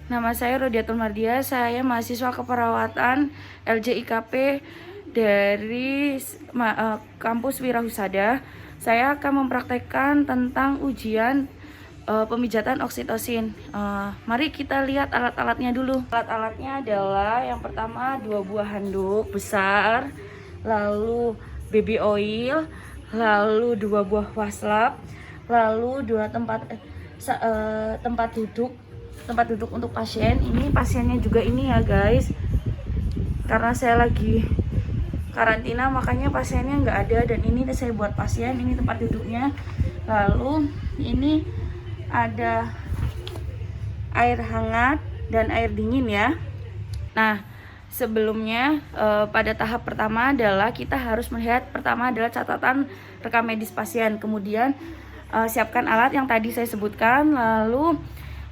Nama saya Rodiatul Mardia, saya mahasiswa keperawatan LJIKP dari kampus Wirahusada. Saya akan mempraktekkan tentang ujian pemijatan oksitosin. Mari kita lihat alat-alatnya dulu. Alat-alatnya adalah yang pertama 2 buah handuk besar, lalu baby oil, lalu 2 buah waslap, lalu 2 tempat duduk untuk pasien. Ini pasiennya juga ini ya guys, karena saya lagi karantina makanya pasiennya nggak ada, dan ini saya buat pasien. Ini tempat duduknya, lalu ini ada air hangat dan air dingin ya. Nah, sebelumnya pada tahap pertama adalah kita harus melihat, pertama adalah catatan rekam medis pasien, kemudian siapkan alat yang tadi saya sebutkan, lalu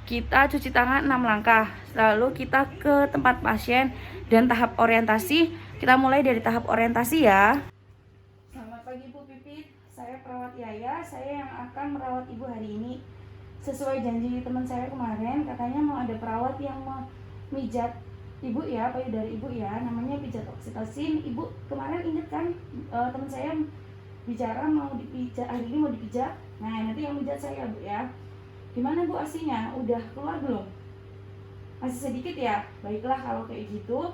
kita cuci tangan 6 langkah, lalu kita ke tempat pasien, dan tahap orientasi kita mulai dari tahap orientasi ya. Selamat pagi Bu Pipit, saya perawat Yaya, saya yang akan merawat Ibu hari ini. Sesuai janji teman saya kemarin, katanya mau ada perawat yang mau mijat Ibu ya, payudara Ibu ya, namanya pijat oksitosin. Ibu kemarin inget kan teman saya bicara mau dipijat, hari ini mau dipijat. Nah nanti yang mijat saya Bu ya. Gimana Bu asinya? Udah keluar belum? Masih sedikit ya? Baiklah kalau kayak gitu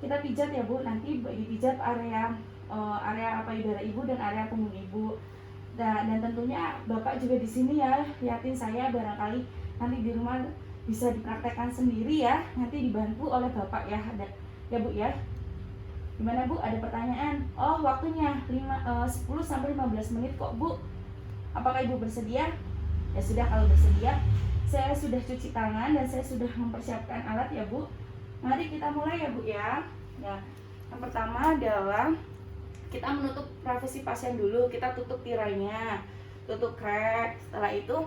kita pijat ya Bu. Nanti dipijat area payudara Ibu dan area punggung Ibu. Dan tentunya Bapak juga di sini ya, liatin saya, barangkali nanti di rumah bisa dipraktekkan sendiri ya. Nanti dibantu oleh Bapak ya, ya Bu ya. Gimana Bu? Ada pertanyaan? Oh waktunya 10-15 menit kok Bu. Apakah Ibu bersedia? Ya sudah, kalau bersedia saya sudah cuci tangan dan saya sudah mempersiapkan alat ya Bu. Mari kita mulai ya Bu ya. Ya, yang pertama adalah kita menutup privasi pasien dulu. Kita tutup tirainya, tutup crack. Setelah itu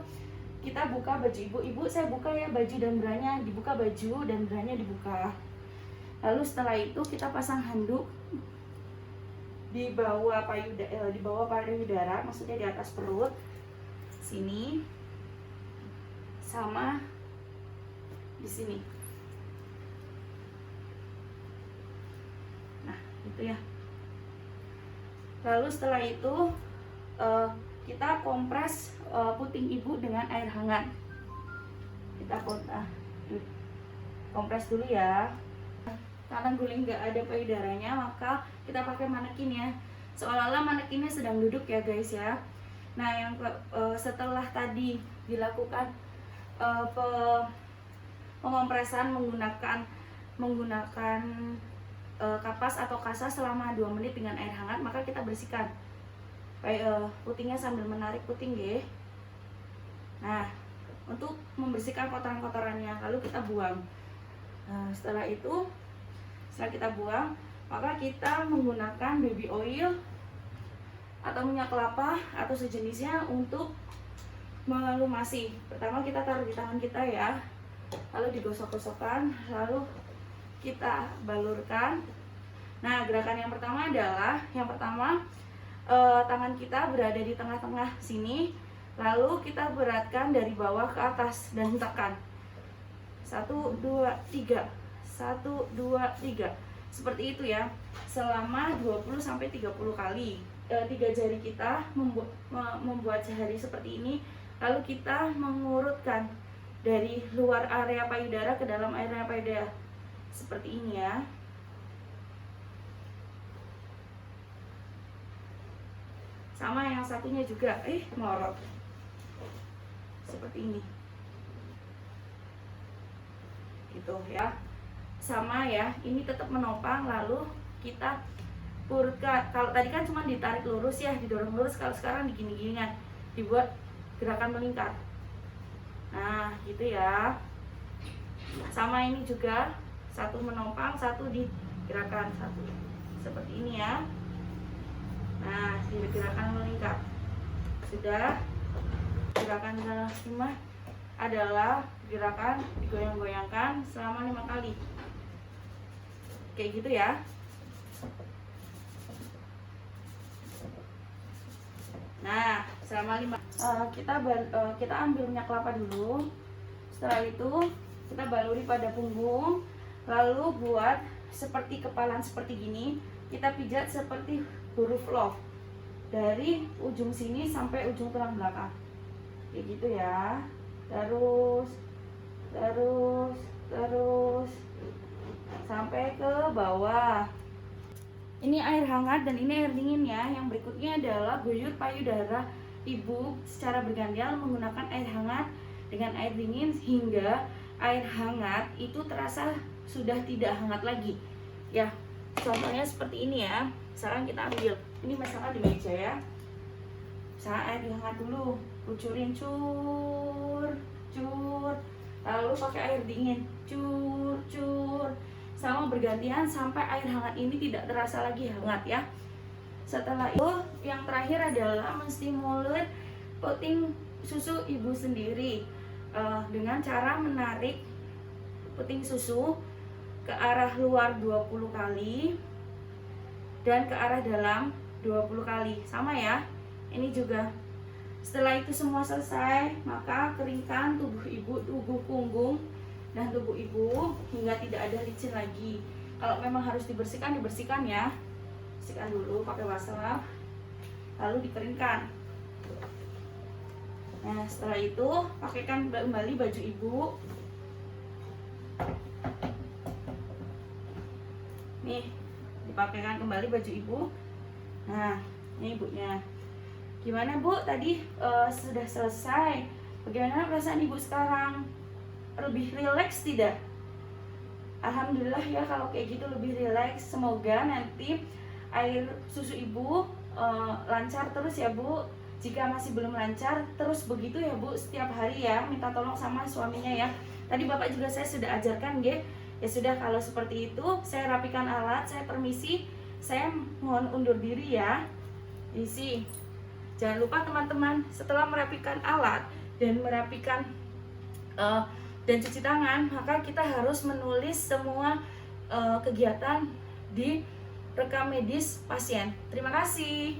kita buka baju Ibu. Ibu saya buka ya baju dan branya, dibuka baju dan branya dibuka. Lalu setelah itu kita pasang handuk di bawah payudara, maksudnya di atas perut sini sama di sini. Nah, gitu ya. Lalu setelah itu kita kompres puting Ibu dengan air hangat. Kita kompres dulu ya. Karena guling nggak ada payudaranya, maka kita pakai manekin ya. Seolah-olah manekinnya sedang duduk ya guys ya. Nah, yang setelah tadi dilakukan pengompresan menggunakan kapas atau kasa selama 2 menit dengan air hangat, maka kita bersihkan putingnya sambil menarik puting ya. Nah, untuk membersihkan kotoran-kotorannya, lalu kita buang. Nah, setelah kita buang, maka kita menggunakan baby oil atau minyak kelapa atau sejenisnya untuk melumasi. Pertama kita taruh di tangan kita ya, lalu digosok-gosokkan, lalu kita balurkan. Nah, gerakan yang pertama adalah tangan kita berada di tengah-tengah sini, lalu kita beratkan dari bawah ke atas dan tekan. 1, 2, 3, 1, 2, 3, seperti itu ya, selama 20-30 kali. 3 jari kita membuat jari seperti ini, lalu kita mengurutkan dari luar area payudara ke dalam area payudara seperti ini ya. Sama yang satunya juga, melorot seperti ini, gitu ya. Sama ya, ini tetap menopang, lalu kita purga. Kalau tadi kan cuma ditarik lurus ya, didorong lurus, kalau sekarang digini-ginian, dibuat gerakan melingkar. Nah, gitu ya. Sama ini juga, satu menopang, satu digerakkan, satu seperti ini ya. Nah, gerakan melingkar. Sudah. Gerakan kelima adalah gerakan digoyang-goyangkan selama 5 kali. Kayak gitu ya. Nah, selama 5 kita ambil minyak kelapa dulu. Setelah itu kita baluri pada punggung, lalu buat seperti kepalan seperti gini, kita pijat seperti huruf love dari ujung sini sampai ujung tulang belakang, kayak gitu ya. Terus sampai ke bawah. Ini air hangat dan ini air dingin ya. Yang berikutnya adalah guyur payudara ibu secara bergantian menggunakan air hangat dengan air dingin hingga air hangat itu terasa sudah tidak hangat lagi. Ya, contohnya seperti ini ya. Sekarang kita ambil, ini misalkan di meja ya. Misalkan air hangat dulu, kucurin cur, lalu pakai air dingin, cur, sama bergantian sampai air hangat ini tidak terasa lagi hangat ya. Setelah itu yang terakhir adalah menstimulir puting susu ibu sendiri dengan cara menarik puting susu ke arah luar 20 kali dan ke arah dalam 20 kali, sama ya. Ini juga. Setelah itu semua selesai, maka keringkan tubuh ibu, tubuh punggung dan tubuh ibu hingga tidak ada licin lagi. Kalau memang harus dibersihkan, dibersihkan ya. Bersihkan dulu pakai wastafel, lalu dikeringkan. Nah, setelah itu pakaikan kembali baju ibu. Nih, dipakaikan kembali baju ibu. Nah, ini ibunya. Gimana Bu? Tadi sudah selesai. Bagaimana perasaan ibu sekarang? Lebih rileks tidak? Alhamdulillah ya kalau kayak gitu lebih rileks. Semoga nanti air susu ibu lancar terus ya Bu. Jika masih belum lancar, terus begitu ya Bu setiap hari ya. Minta tolong sama suaminya ya. Tadi Bapak juga saya sudah ajarkan ya. Ya sudah, kalau seperti itu saya rapikan alat, saya permisi. Saya mohon undur diri ya. Isi. Jangan lupa teman-teman, setelah merapikan alat dan merapikan dan cuci tangan, maka kita harus menulis semua kegiatan di rekam medis pasien. Terima kasih.